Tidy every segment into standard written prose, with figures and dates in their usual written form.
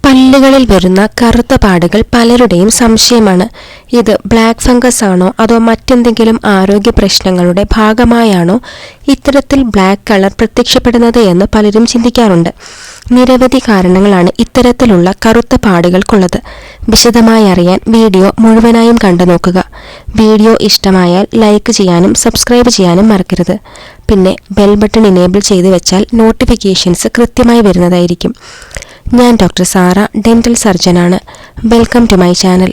പല്ലുകളിൽ വരുന്ന കറുത്ത പാടുകൾ പലരുടെയും സംശയമാണ്. ഇത് ബ്ലാക്ക് ഫംഗസ് ആണോ അതോ മറ്റെന്തെങ്കിലും ആരോഗ്യ പ്രശ്നങ്ങളുടെ ഭാഗമായാണോ ഇത്തരത്തിൽ ബ്ലാക്ക് കളർ പ്രത്യക്ഷപ്പെടുന്നത് എന്ന് പലരും ചിന്തിക്കാറുണ്ട്. നിരവധി കാരണങ്ങളാണ് ഇത്തരത്തിലുള്ള കറുത്ത പാടുകൾക്കുള്ളത്. വിശദമായി അറിയാൻ വീഡിയോ മുഴുവനായും കണ്ടു നോക്കുക. വീഡിയോ ഇഷ്ടമായാൽ ലൈക്ക് ചെയ്യാനും സബ്സ്ക്രൈബ് ചെയ്യാനും മറക്കരുത്. പിന്നെ ബെൽ ബട്ടൺ ഇനേബിൾ ചെയ്ത് വെച്ചാൽ നോട്ടിഫിക്കേഷൻസ് കൃത്യമായി വരുന്നതായിരിക്കും. ഞാൻ ഡോക്ടർ സാറ, ഡെന്റൽ സർജനാണ്. Welcome to my channel.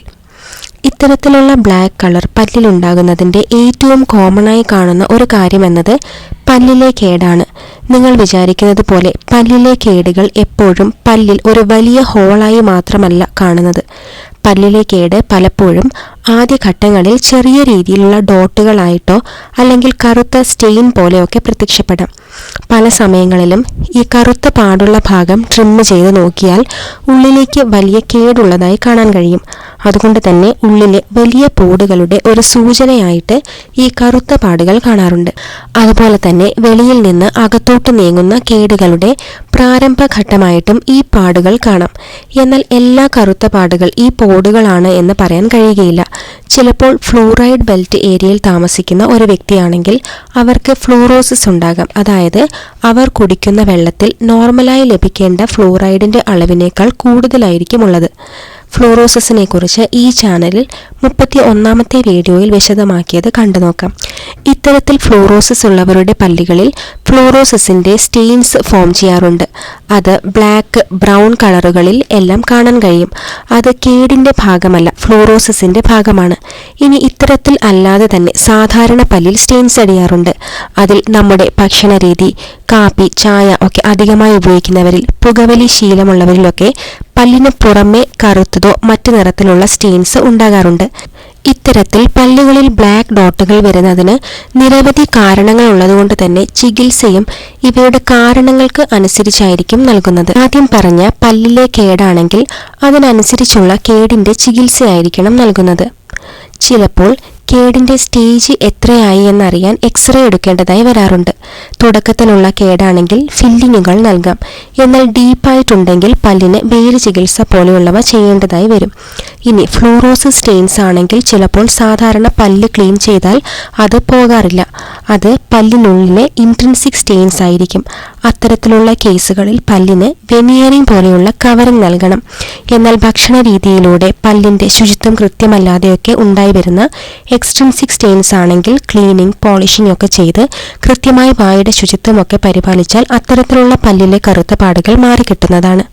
ഇത്തരത്തിലുള്ള ബ്ലാക്ക് കളർ പല്ലിലുണ്ടാകുന്നതിൻ്റെ ഏറ്റവും കോമണായി കാണുന്ന ഒരു കാര്യമെന്നത് പല്ലിലെ കേടാണ്. നിങ്ങൾ വിചാരിക്കുന്നത് പോലെ പല്ലിലെ കേടുകൾ എപ്പോഴും പല്ലിൽ ഒരു വലിയ ഹോളായി മാത്രമല്ല കാണുന്നത്. പല്ലിലെ കേട് പലപ്പോഴും ആദ്യഘട്ടങ്ങളിൽ ചെറിയ രീതിയിലുള്ള ഡോട്ടുകളായിട്ടോ അല്ലെങ്കിൽ കറുത്ത സ്റ്റെയിൻ പോലെയൊക്കെ പ്രത്യക്ഷപ്പെടാം. പല സമയങ്ങളിലും ഈ കറുത്ത പാടുള്ള ഭാഗം ട്രിം ചെയ്ത് നോക്കിയാൽ ഉള്ളിലേക്ക് വലിയ കേടുള്ളതായി കാണാൻ കഴിയും. അതുകൊണ്ട് തന്നെ ഉള്ളിലെ വലിയ പോടുകളുടെ ഒരു സൂചനയായിട്ട് ഈ കറുത്ത പാടുകൾ കാണാറുണ്ട്. അതുപോലെ തന്നെ വെളിയിൽ നിന്ന് അകത്തോട്ട് നീങ്ങുന്ന കേടുകളുടെ പ്രാരംഭഘട്ടമായിട്ടും ഈ പാടുകൾ കാണാം. എന്നാൽ എല്ലാ കറുത്ത പാടുകൾ ഈ പോടുകളാണ് എന്ന് പറയാൻ കഴിയുകയില്ല. ചിലപ്പോൾ ഫ്ലൂറൈഡ് ബെൽറ്റ് ഏരിയയിൽ താമസിക്കുന്ന ഒരു വ്യക്തിയാണെങ്കിൽ അവർക്ക് ഫ്ലൂറോസിസ് ഉണ്ടാകാം. അതായത് അവർ കുടിക്കുന്ന വെള്ളത്തിൽ നോർമലായി ലഭിക്കേണ്ട ഫ്ലൂറൈഡിന്റെ അളവിനേക്കാൾ കൂടുതലായിരിക്കും ഉള്ളത്. ഫ്ലൂറോസിസിനെ കുറിച്ച് ഈ ചാനലിൽ 31ാമത്തെ വീഡിയോയിൽ വിശദമാക്കിയത് കണ്ടു നോക്കാം. ഇത്തരത്തിൽ ഫ്ലൂറോസിസ് ഉള്ളവരുടെ പല്ലുകളിൽ ഫ്ലൂറോസിസിന്റെ സ്റ്റെയിൻസ് ഫോം ചെയ്യാറുണ്ട്. അത് ബ്ലാക്ക്, ബ്രൗൺ കളറുകളിൽ എല്ലാം കാണാൻ കഴിയും. അത് കേടിന്റെ ഭാഗമല്ല, ഫ്ലൂറോസിസിന്റെ ഭാഗമാണ്. ഇനി ഇത്തരത്തിൽ അല്ലാതെ തന്നെ സാധാരണ പല്ലിൽ സ്റ്റെയിൻസ് അടിയാറുണ്ട്. അതിൽ നമ്മുടെ ഭക്ഷണ രീതി, കാപ്പി, ചായ ഒക്കെ അധികമായി ഉപയോഗിക്കുന്നവരിൽ, പുകവലി ശീലമുള്ളവരിലൊക്കെ പല്ലിന് പുറമെ കറുത്തതോ മറ്റു നിറത്തിലുള്ള സ്റ്റെയിൻസ് ഉണ്ടാകാറുണ്ട്. ഇത്തരത്തിൽ പല്ലുകളിൽ ബ്ലാക്ക് ഡോട്ടുകൾ വരുന്നതിന് നിരവധി കാരണങ്ങൾ ഉള്ളതുകൊണ്ട് തന്നെ ചികിത്സയും ഇവയുടെ കാരണങ്ങൾക്ക് അനുസരിച്ചായിരിക്കും നൽകുന്നത്. ആദ്യം പറഞ്ഞ പല്ലിലെ കേടാണെങ്കിൽ അതിനനുസരിച്ചുള്ള കേടിന്റെ ചികിത്സയായിരിക്കണം നൽകുന്നത്. ചിലപ്പോൾ കേടിന്റെ സ്റ്റേജ് എത്രയായി എന്നറിയാൻ എക്സ്റേ എടുക്കേണ്ടതായി വരാറുണ്ട്. തുടക്കത്തിലുള്ള കേടാണെങ്കിൽ ഫില്ലിങ്ങുകൾ നൽകാം. എന്നാൽ ഡീപ്പായിട്ടുണ്ടെങ്കിൽ പല്ലിന് വേര് ചികിത്സ പോലെയുള്ളവ ചെയ്യേണ്ടതായി വരും. ഇനി ഫ്ലൂറോസിസ് സ്റ്റെയിൻസ് ആണെങ്കിൽ ചിലപ്പോൾ സാധാരണ പല്ല് ക്ലീൻ ചെയ്താൽ അത് പോകാറില്ല. അത് പല്ലിനുള്ളിലെ ഇൻട്രിൻസിക് സ്റ്റെയിൻസ് ആയിരിക്കും. അത്തരത്തിലുള്ള കേസുകളിൽ പല്ലിന് വെനിയറിംഗ് പോലെയുള്ള കവറിംഗ് നൽകണം. എന്നാൽ ഭക്ഷണ രീതിയിലൂടെ പല്ലിന്റെ ശുചിത്വം കൃത്യമല്ലാതെയൊക്കെ ഉണ്ടായി വരുന്ന എക്സ്ട്രിൻസിക് സ്റ്റെയിൻസ് ആണെങ്കിൽ ക്ലീനിങ്, പോളിഷിംഗ് ഒക്കെ ചെയ്ത് കൃത്യമായി വായുടെ ശുചിത്വമൊക്കെ പരിപാലിച്ചാൽ അത്തരത്തിലുള്ള പല്ലിലെ കറുത്ത പാടുകൾ മാറിക്കിട്ടുന്നതാണ്.